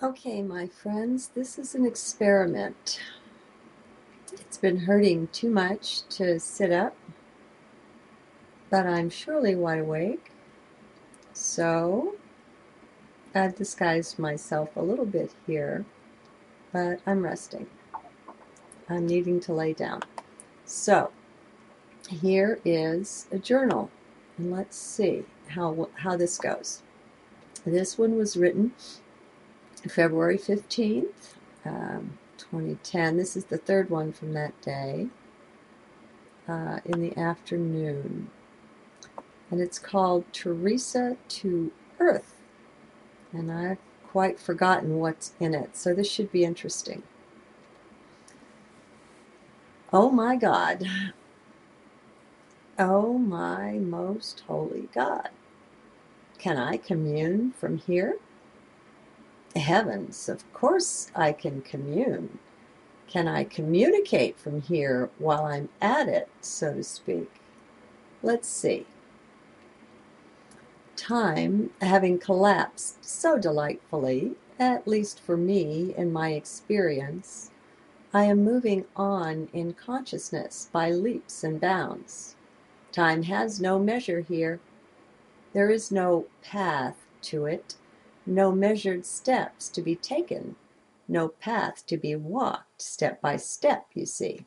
Okay, my friends, this is an experiment. It's been hurting too much to sit up, but I'm surely wide awake. So I've disguised myself a little bit here, but I'm resting. I'm needing to lay down. So here is a journal, and let's see how this goes. This one was written February 15th, 2010. This is the third one from that day. In the afternoon. And it's called Theresa to Earth. And I've quite forgotten what's in it, so this should be interesting. Oh my God. Oh my most holy God. Can I commune from here? Heavens, of course I can commune. Can I communicate from here while I'm at it, so to speak? Let's see. Time having collapsed so delightfully, at least for me in my experience, I am moving on in consciousness by leaps and bounds. Time has no measure here. There is no path to it, no measured steps to be taken, no path to be walked step by step, you see.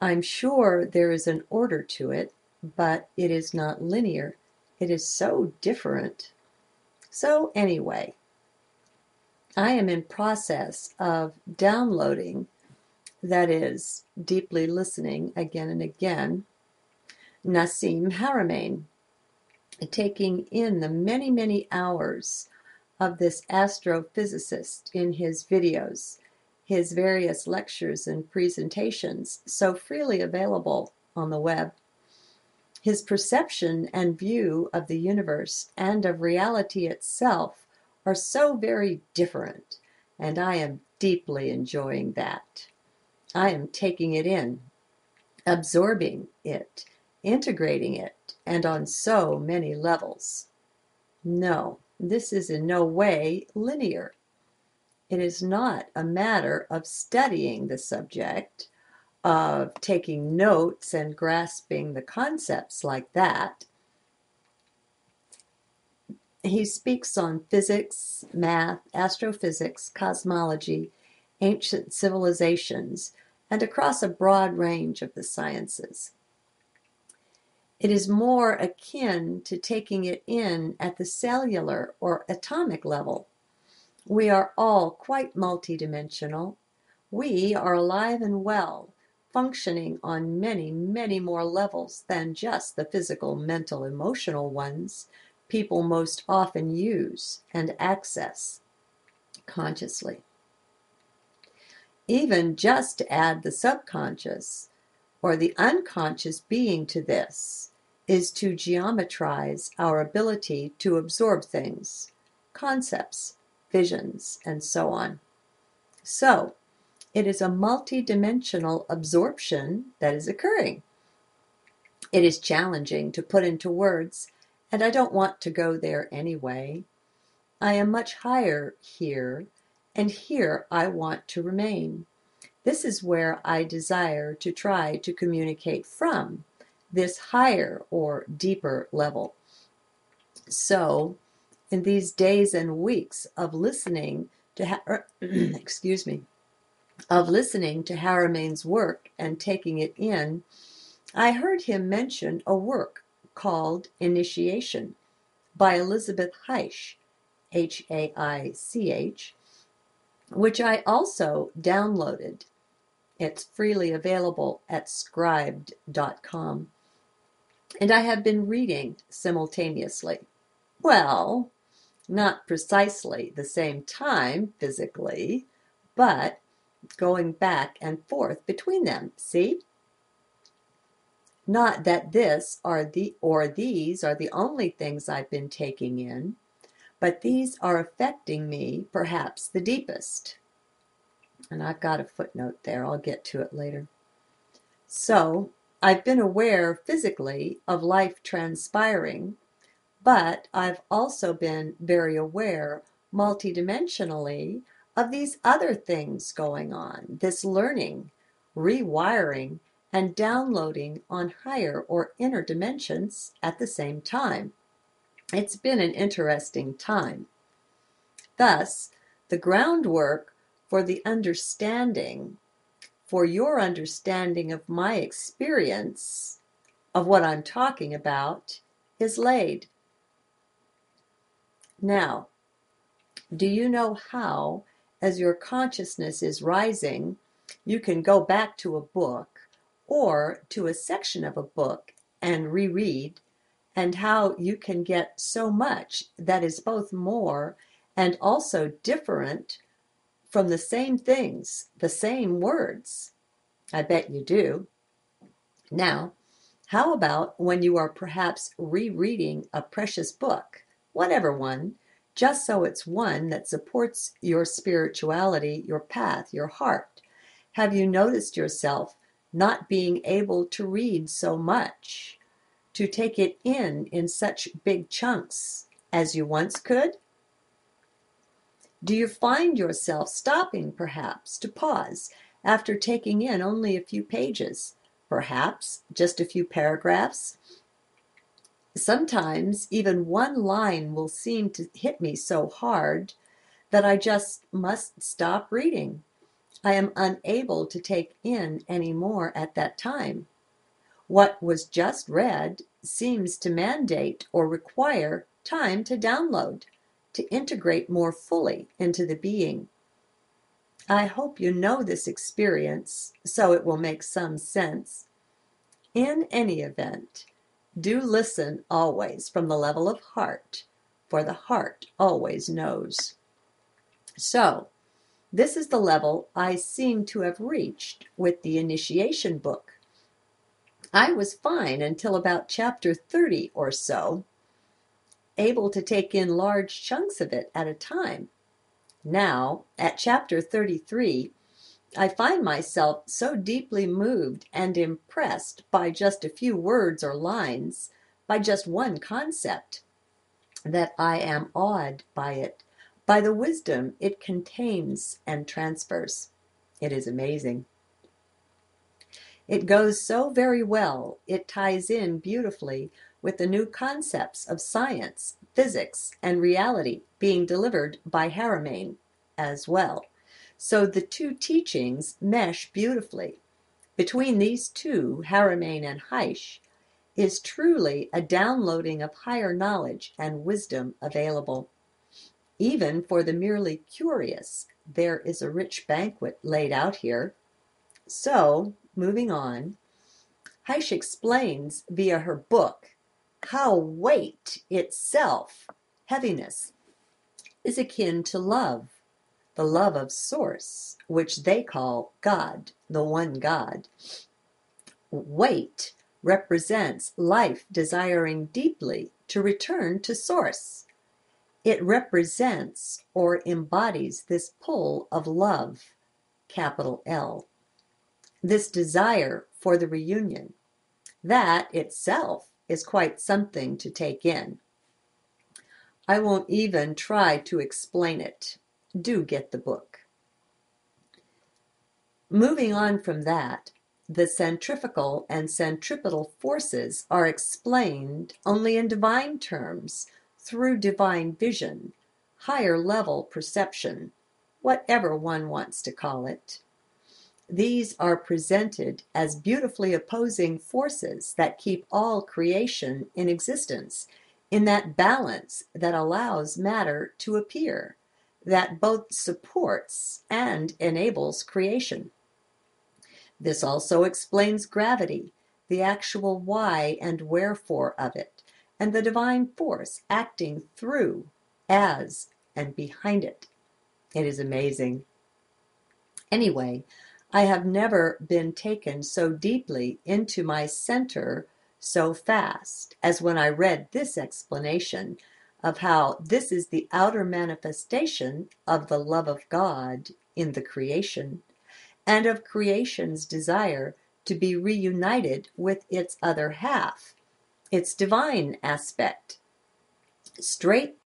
I'm sure there is an order to it, but it is not linear. It is so different. So anyway, I am in process of downloading, that is, deeply listening again and again, Nassim Haramein, taking in the many, many hours of this astrophysicist in his videos, his various lectures and presentations, so freely available on the web. His perception and view of the universe and of reality itself are so very different, and I am deeply enjoying that. I am taking it in, absorbing it, integrating it, and on so many levels. No, this is in no way linear. It is not a matter of studying the subject, of taking notes and grasping the concepts like that. He speaks on physics, math, astrophysics, cosmology, ancient civilizations, and across a broad range of the sciences. It is more akin to taking it in at the cellular or atomic level. We are all quite multidimensional. We are alive and well, functioning on many, many more levels than just the physical, mental, emotional ones people most often use and access consciously. Even just to add the subconscious or the unconscious being to this is to geometrize our ability to absorb things, concepts, visions, and so on. So, it is a multidimensional absorption that is occurring. It is challenging to put into words, and I don't want to go there anyway. I am much higher here, and here I want to remain. This is where I desire to try to communicate from, this higher or deeper level. So, in these days and weeks of listening to excuse me, of listening to Haramein's work and taking it in, I heard him mention a work called Initiation by Elizabeth Heich, Haich, which I also downloaded. It's freely available at scribed.com. And I have been reading simultaneously. Well, not precisely the same time physically, but going back and forth between them. See? Not that this or these are the only things I've been taking in, but these are affecting me perhaps the deepest. And I've got a footnote there. I'll get to it later. So, I've been aware physically of life transpiring, but I've also been very aware multidimensionally of these other things going on, this learning, rewiring, and downloading on higher or inner dimensions at the same time. It's been an interesting time. Thus, the groundwork for the understanding, for your understanding of my experience of what I'm talking about, is laid. Now, do you know how, as your consciousness is rising, you can go back to a book or to a section of a book and reread, and how you can get so much that is both more and also different from the same things, the same words? I bet you do. Now, how about when you are perhaps rereading a precious book, whatever one, just so it's one that supports your spirituality, your path, your heart? Have you noticed yourself not being able to read so much, to take it in such big chunks as you once could? Do you find yourself stopping perhaps to pause after taking in only a few pages, perhaps just a few paragraphs? Sometimes even one line will seem to hit me so hard that I just must stop reading. I am unable to take in any more at that time. What was just read seems to mandate or require time to download, to integrate more fully into the being. I hope you know this experience, so it will make some sense. In any event, do listen always from the level of heart, for the heart always knows. So, this is the level I seem to have reached with the initiation book. I was fine until about chapter 30 or so, able to take in large chunks of it at a time. Now, at chapter 33, I find myself so deeply moved and impressed by just a few words or lines, by just one concept, that I am awed by it, by the wisdom it contains and transfers. It is amazing. It goes so very well, it ties in beautifully with the new concepts of science, physics, and reality being delivered by Haramain as well. So the two teachings mesh beautifully. Between these two, Haramain and Heish, is truly a downloading of higher knowledge and wisdom available. Even for the merely curious, there is a rich banquet laid out here. So, moving on, Heish explains via her book how weight itself, heaviness, is akin to love, the love of Source, which they call God, the one God. Weight represents life desiring deeply to return to Source. It represents or embodies this pull of love, capital L, this desire for the reunion. That itself is quite something to take in. I won't even try to explain it. Do get the book. Moving on from that, the centrifugal and centripetal forces are explained only in divine terms, through divine vision, higher level perception, whatever one wants to call it. These are presented as beautifully opposing forces that keep all creation in existence, in that balance that allows matter to appear, that both supports and enables creation. This also explains gravity, the actual why and wherefore of it, and the divine force acting through, as, and behind it. It is amazing. Anyway, I have never been taken so deeply into my center so fast as when I read this explanation of how this is the outer manifestation of the love of God in the creation, and of creation's desire to be reunited with its other half, its divine aspect. Straight